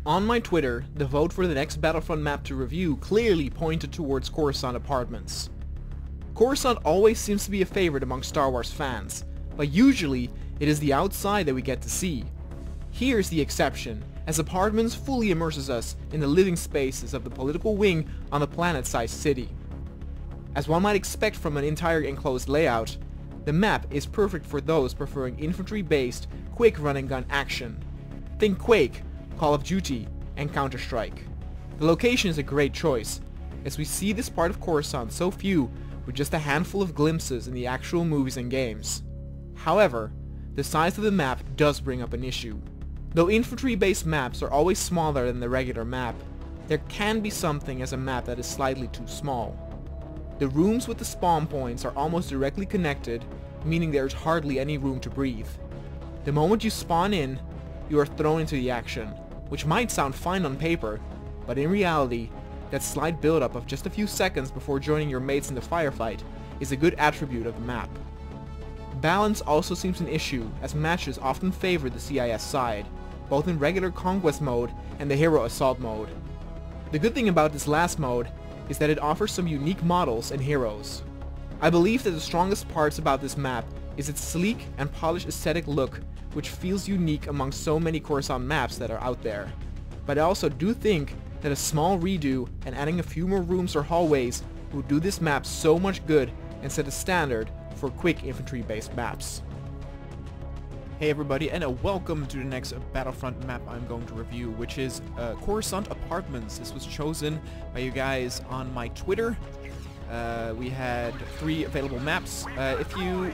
On my Twitter, the vote for the next Battlefront map to review clearly pointed towards Coruscant Apartments. Coruscant always seems to be a favorite among Star Wars fans, but usually it is the outside that we get to see. Here's the exception, as Apartments fully immerses us in the living spaces of the political wing on a planet-sized city. As one might expect from an entire enclosed layout, the map is perfect for those preferring infantry-based, quick run-and-gun action. Think Quake, Call of Duty, and Counter-Strike. The location is a great choice, as we see this part of Coruscant so few with just a handful of glimpses in the actual movies and games. However, the size of the map does bring up an issue. Though infantry-based maps are always smaller than the regular map, there can be something as a map that is slightly too small. The rooms with the spawn points are almost directly connected, meaning there is hardly any room to breathe. The moment you spawn in, you are thrown into the action, which might sound fine on paper, but in reality, that slight build-up of just a few seconds before joining your mates in the firefight is a good attribute of the map. Balance also seems an issue, as matches often favor the CIS side, both in regular Conquest mode and the Hero Assault mode. The good thing about this last mode is that it offers some unique models and heroes. I believe that the strongest parts about this map is its sleek and polished aesthetic look, which feels unique among so many Coruscant maps that are out there. But I also do think that a small redo and adding a few more rooms or hallways would do this map so much good and set a standard for quick infantry-based maps. Hey everybody, and welcome to the next Battlefront map I'm going to review, which is Coruscant Apartments. This was chosen by you guys on my Twitter. We had 3 available maps. If you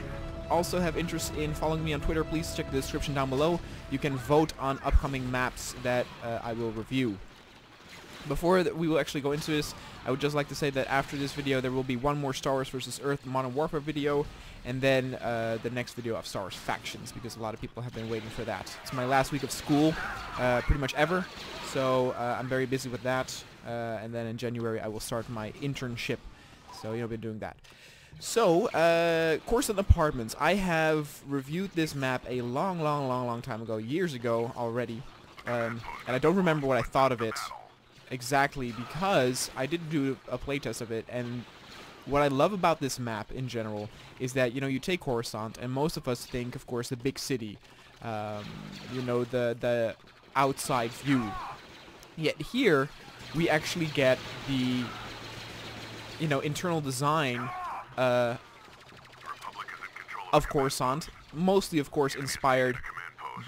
also have interest in following me on Twitter, please check the description down below. You can vote on upcoming maps that I will review. Before we will actually go into this, I would just like to say that after this video there will be one more Star Wars vs. Earth Modern Warfare video, and then the next video of Star Wars Factions, because a lot of people have been waiting for that. It's my last week of school, pretty much ever, so I'm very busy with that, and then in January I will start my internship, so I've been doing that. So, Coruscant Apartments. I have reviewed this map a long time ago, years ago already, and I don't remember what I thought of it exactly, because I did do a playtest of it, and what I love about this map in general is that, you take Coruscant, and most of us think, of course, the big city, the outside view. Yet here, we actually get the, internal design of Coruscant, mostly, of course, inspired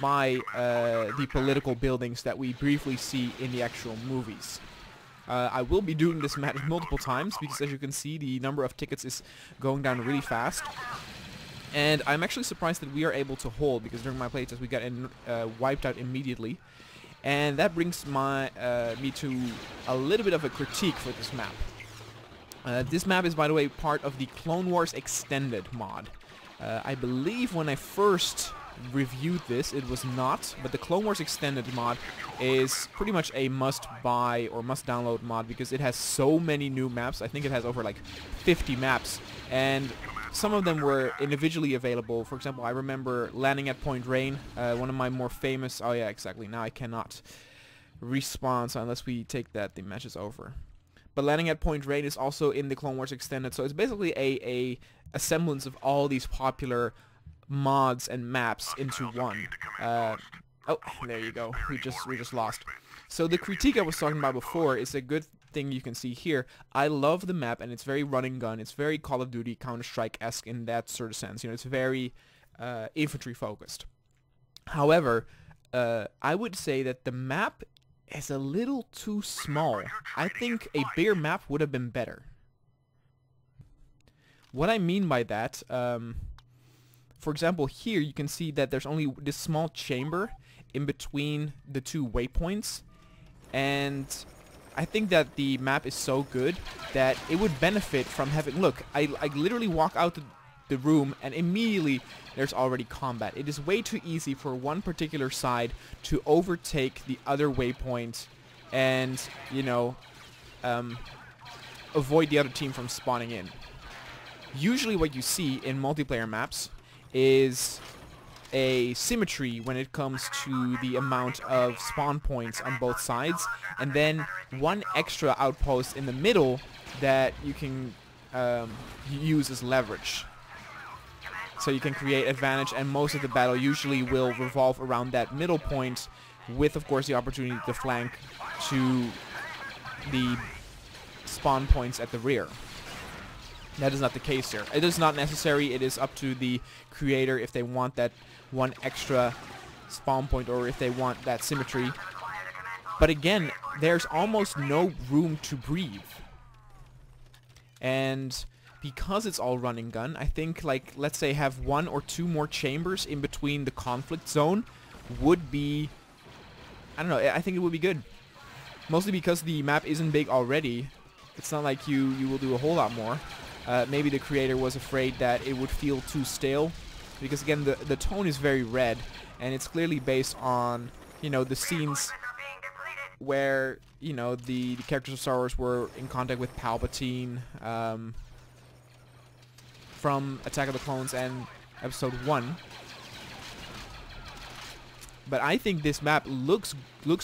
by the political buildings that we briefly see in the actual movies. I will be doing this match multiple times because, as you can see, the number of tickets is going down really fast. And I'm actually surprised that we are able to hold, because during my playtest we got wiped out immediately. And that brings me to a little bit of a critique for this map. This map is, by the way, part of the Clone Wars Extended mod. I believe when I first reviewed this it was not, but the Clone Wars Extended mod is pretty much a must-buy or must-download mod, because it has so many new maps. I think it has over like 50 maps, and some of them were individually available. For example, I remember landing at Point Rain, one of my more famous... Oh yeah, exactly. Now I cannot respawn, so unless we take that, the match is over. But landing at Point Rain is also in the Clone Wars Extended, so it's basically a semblance of all these popular mods and maps into one. Oh, there you go. We just lost. So the critique I was talking about before is a good thing you can see here. I love the map, and it's very run and gun. It's very Call of Duty, Counter-Strike-esque in that sort of sense. It's very infantry focused. However, I would say that the map is a little too small. I think a bigger map would have been better. What I mean by that, for example, here you can see that there's only this small chamber in between the 2 waypoints, and I think that the map is so good that it would benefit from having... Look, I literally walk out the room and immediately there's already combat. It is way too easy for one particular side to overtake the other waypoint and, avoid the other team from spawning in. Usually what you see in multiplayer maps is a symmetry when it comes to the amount of spawn points on both sides, and then one extra outpost in the middle that you can use as leverage. So you can create advantage, and most of the battle usually will revolve around that middle point, with of course the opportunity to flank to the spawn points at the rear. That is not the case here. It is not necessary. It is up to the creator if they want that one extra spawn point or if they want that symmetry. But again, there's almost no room to breathe. And because it's all run and gun, I think, like, let's say have 1 or 2 more chambers in between the conflict zone would be, I don't know, I think it would be good. Mostly because the map isn't big already. It's not like you will do a whole lot more. Maybe the creator was afraid that it would feel too stale, because again the tone is very red, and it's clearly based on, you know, the scenes where, you know, the characters of Star Wars were in contact with Palpatine from Attack of the Clones and Episode 1. But I think this map looks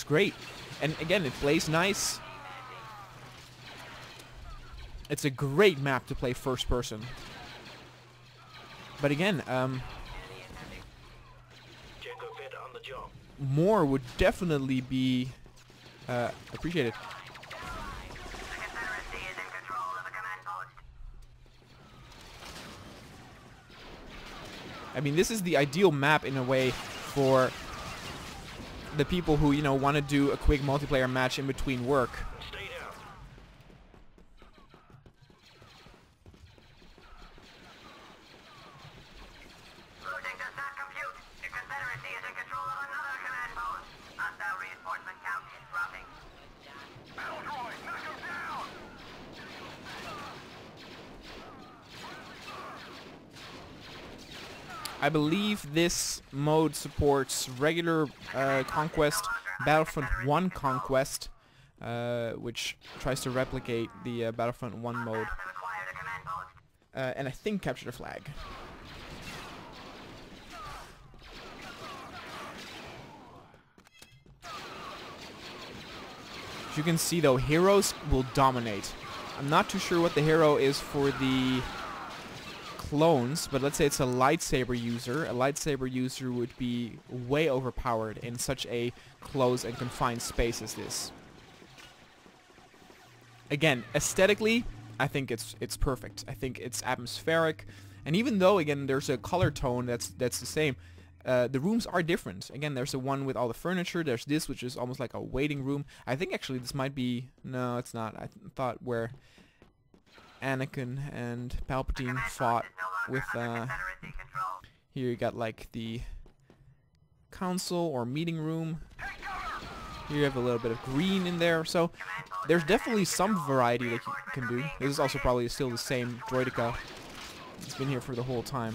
great, and again it plays nice. It's a great map to play first person. But again, more would definitely be appreciated. I mean, this is the ideal map in a way for the people who, you know, want to do a quick multiplayer match in between work. I believe this mode supports regular Conquest, Battlefront 1 Conquest, which tries to replicate the Battlefront 1 mode. And I think Capture the Flag. As you can see though, heroes will dominate. I'm not too sure what the hero is for the clones, but let's say it's a lightsaber user. A lightsaber user would be way overpowered in such a close and confined space as this. Again, aesthetically, I think it's perfect. I think it's atmospheric, and even though again there's a color tone that's the same, the rooms are different. Again, there's the one with all the furniture. There's this, which is almost like a waiting room. I think actually this might be, no, it's not. I thought where Anakin and Palpatine fought with, here you got like the council or meeting room. Here you have a little bit of green in there, so there's definitely some variety that you can do. This is also probably still the same droideka. It's been here for the whole time.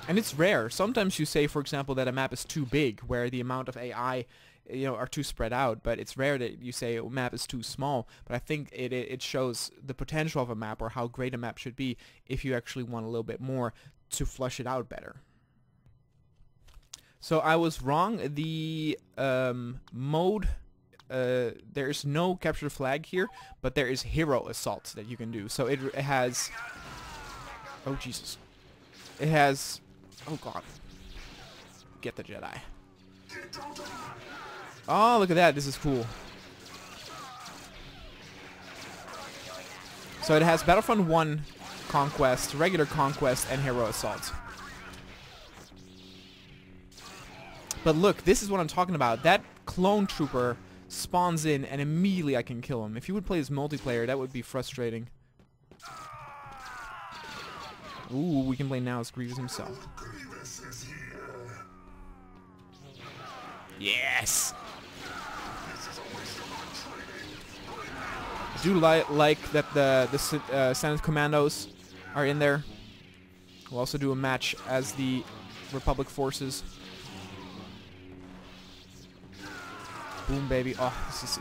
And it's rare. Sometimes you say, for example, that a map is too big, where the amount of AI, you know, are too spread out, but it's rare that you say a map is too small. But I think it shows the potential of a map, or how great a map should be, if you actually want a little bit more to flush it out better. So I was wrong. The mode, there is no capture the flag here, but there is hero assault that you can do. So it has, oh Jesus, it has, oh God, get the Jedi. Oh, look at that. This is cool. So it has Battlefront 1 Conquest, regular Conquest, and Hero Assault. But look, this is what I'm talking about. That clone trooper spawns in and immediately I can kill him. If you would play this multiplayer, that would be frustrating. Ooh, we can play now as Grievous himself. Yes! I do like that the Senate Commandos are in there. We'll also do a match as the Republic forces. Boom, baby. Oh, this is...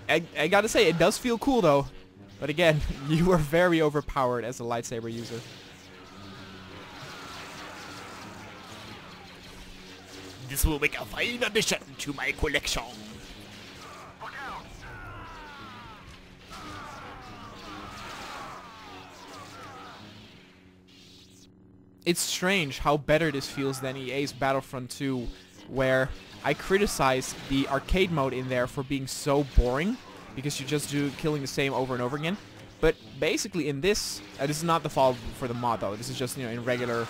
I gotta say, it does feel cool, though. But again, you are very overpowered as a lightsaber user. This will make a fine addition to my collection. It's strange how better this feels than EA's Battlefront 2, where I criticized the arcade mode in there for being so boring, because you just do killing the same over and over again. But basically in this is not the fault for the mod though, this is just, you know, in regular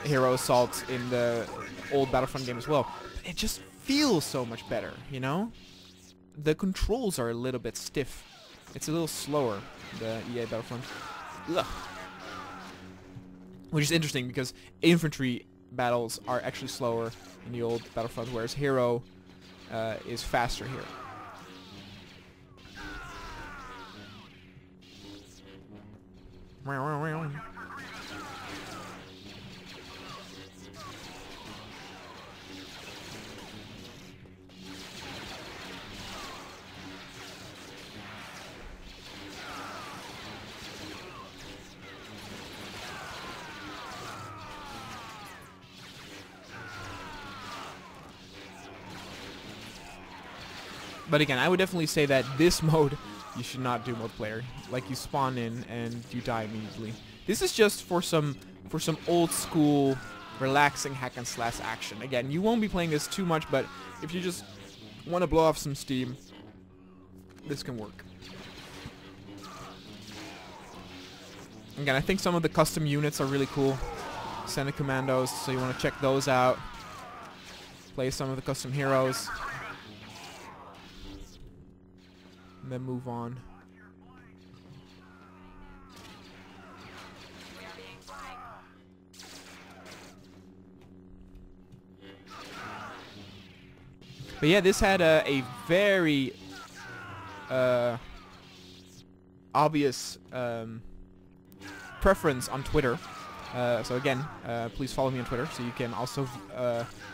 Hero Assault in the old Battlefront game as well. But it just feels so much better, you know? The controls are a little bit stiff. It's a little slower, the EA Battlefront. Ugh. Which is interesting because infantry battles are actually slower in the old Battlefront, whereas Hero is faster here. But again, I would definitely say that this mode, you should not do multiplayer. Like, you spawn in and you die immediately. This is just for some old school, relaxing hack and slash action. Again, you won't be playing this too much, but if you just want to blow off some steam, this can work. Again, I think some of the custom units are really cool. Senate Commandos, so you want to check those out. Play some of the custom heroes. And then move on. But yeah, this had a very obvious preference on Twitter. So again, please follow me on Twitter so you can also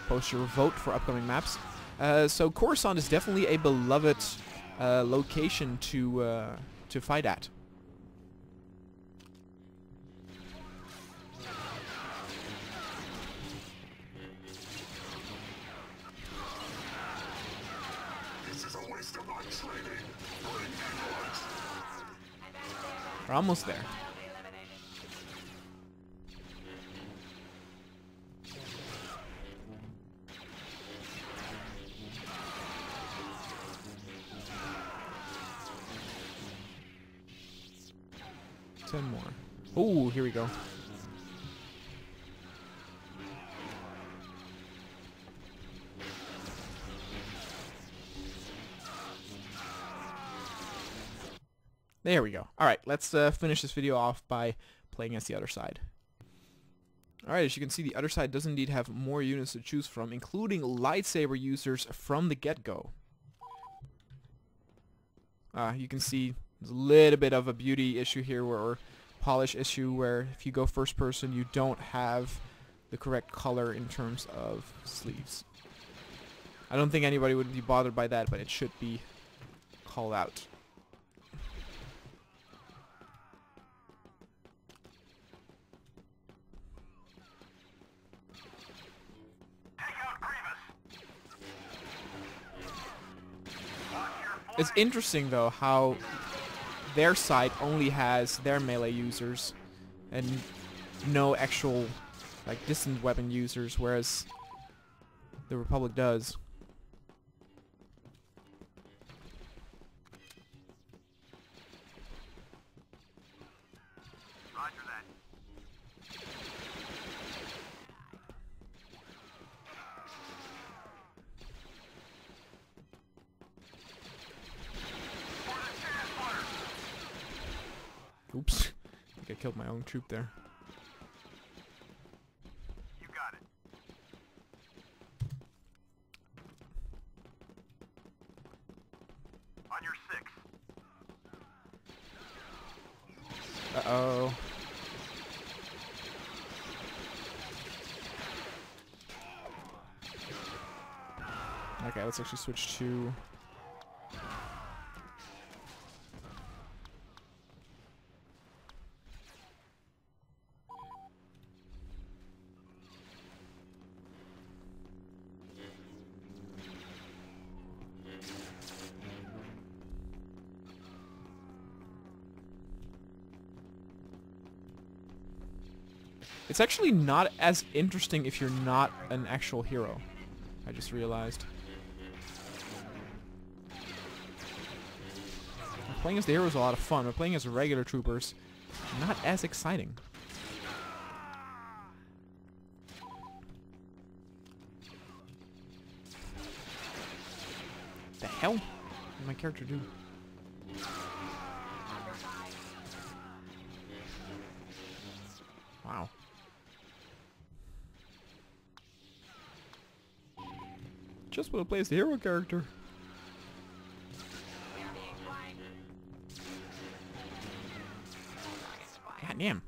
post your vote for upcoming maps. So Coruscant is definitely a beloved location to fight at. This is a waste of my training. We're almost there. Ten more. Oh, here we go. There we go. Alright, let's finish this video off by playing as the other side. Alright, as you can see, the other side does indeed have more units to choose from, including lightsaber users from the get-go. You can see there's a little bit of a beauty issue here, or polish issue, where if you go first person, you don't have the correct color in terms of sleeves. I don't think anybody would be bothered by that, but it should be called out. It's interesting though how their side only has their melee users and no actual like distant weapon users, whereas the Republic does. Roger that. Oops. I think I killed my own troop there. You got it. On your 6. Uh-oh. Okay, let's actually switch to... It's actually not as interesting if you're not an actual hero. I just realized. Playing as the hero is a lot of fun, but playing as regular troopers, not as exciting. The hell? What did my character do? Wow. Just want to play as the hero character. God damn.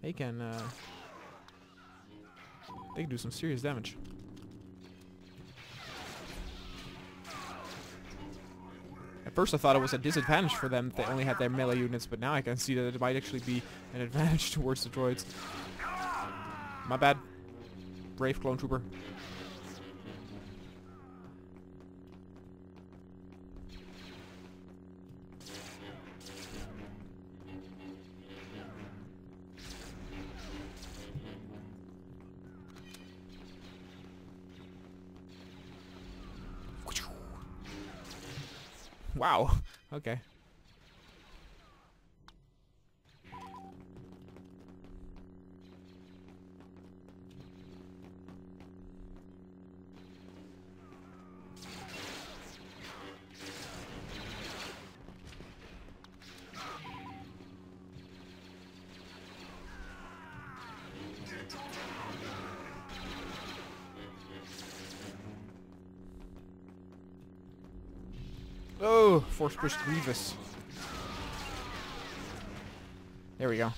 They can do some serious damage. At first I thought it was a disadvantage for them if they only had their melee units, but now I can see that it might actually be an advantage towards the droids. My bad. Brave clone trooper. Wow. Okay. Oh, force push Grievous. There we go.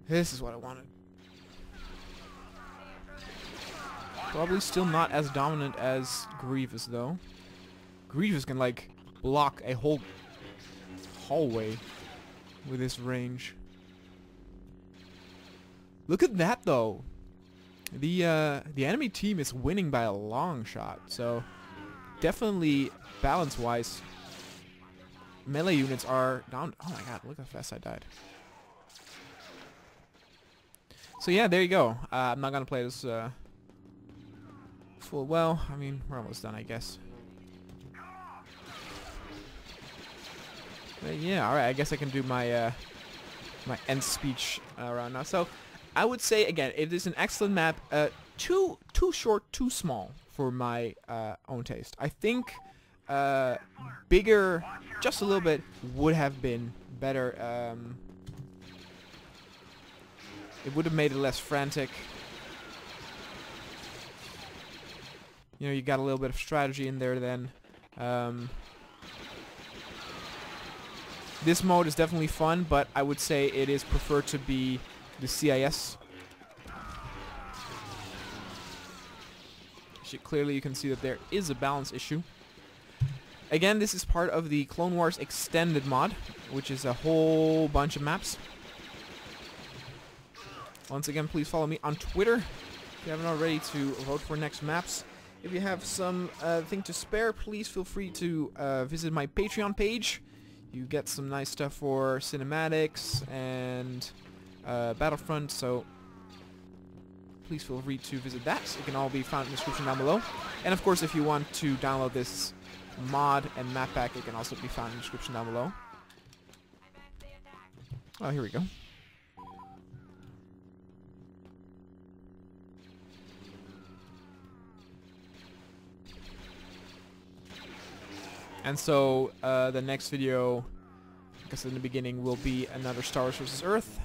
This is what I wanted. Probably still not as dominant as Grievous though. Grievous can like block a whole hallway with his range. Look at that though. The enemy team is winning by a long shot, so definitely balance-wise, melee units are down. Oh my god, look how fast I died. So yeah, there you go. I'm not gonna play this full. Well, I mean, we're almost done, I guess. But yeah, all right. I guess I can do my my end speech around now. So I would say again, it is an excellent map. Too short, too small for my own taste. I think bigger, just a little bit, would have been better. It would have made it less frantic. You know, you got a little bit of strategy in there then. This mode is definitely fun, but I would say it is preferred to be the CIS. Clearly you can see that there is a balance issue. Again, this is part of the Clone Wars Extended mod, which is a whole bunch of maps. Once again, please follow me on Twitter if you haven't already to vote for next maps. If you have some thing to spare, please feel free to visit my Patreon page. You get some nice stuff for cinematics and Battlefront, so please feel free to visit that. It can all be found in the description down below. And of course, if you want to download this mod and map pack, it can also be found in the description down below. Oh, here we go. And so, the next video, I guess in the beginning, will be another Star Wars vs. Earth.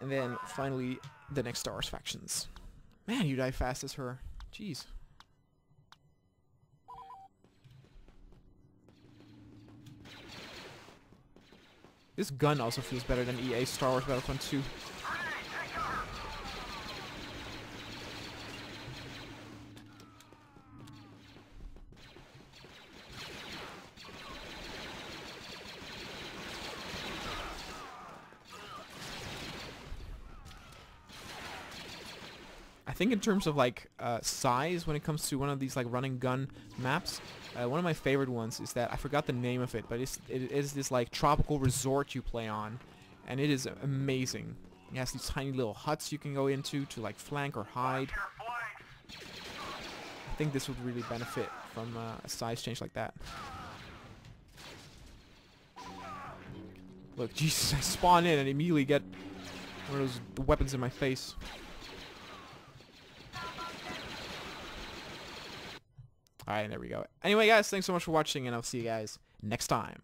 And then, finally, the next Star Wars factions. Man, you die fast as her. Jeez. This gun also feels better than EA's Star Wars Battlefront 2. I think in terms of like size, when it comes to one of these like run and gun maps, one of my favorite ones is that I forgot the name of it, but it is this like tropical resort you play on, and it is amazing. It has these tiny little huts you can go into to like flank or hide. Your flanks. I think this would really benefit from a size change like that. Look, Jesus, I spawn in and immediately get one of those weapons in my face. Alright, there we go. Anyway, guys, thanks so much for watching, and I'll see you guys next time.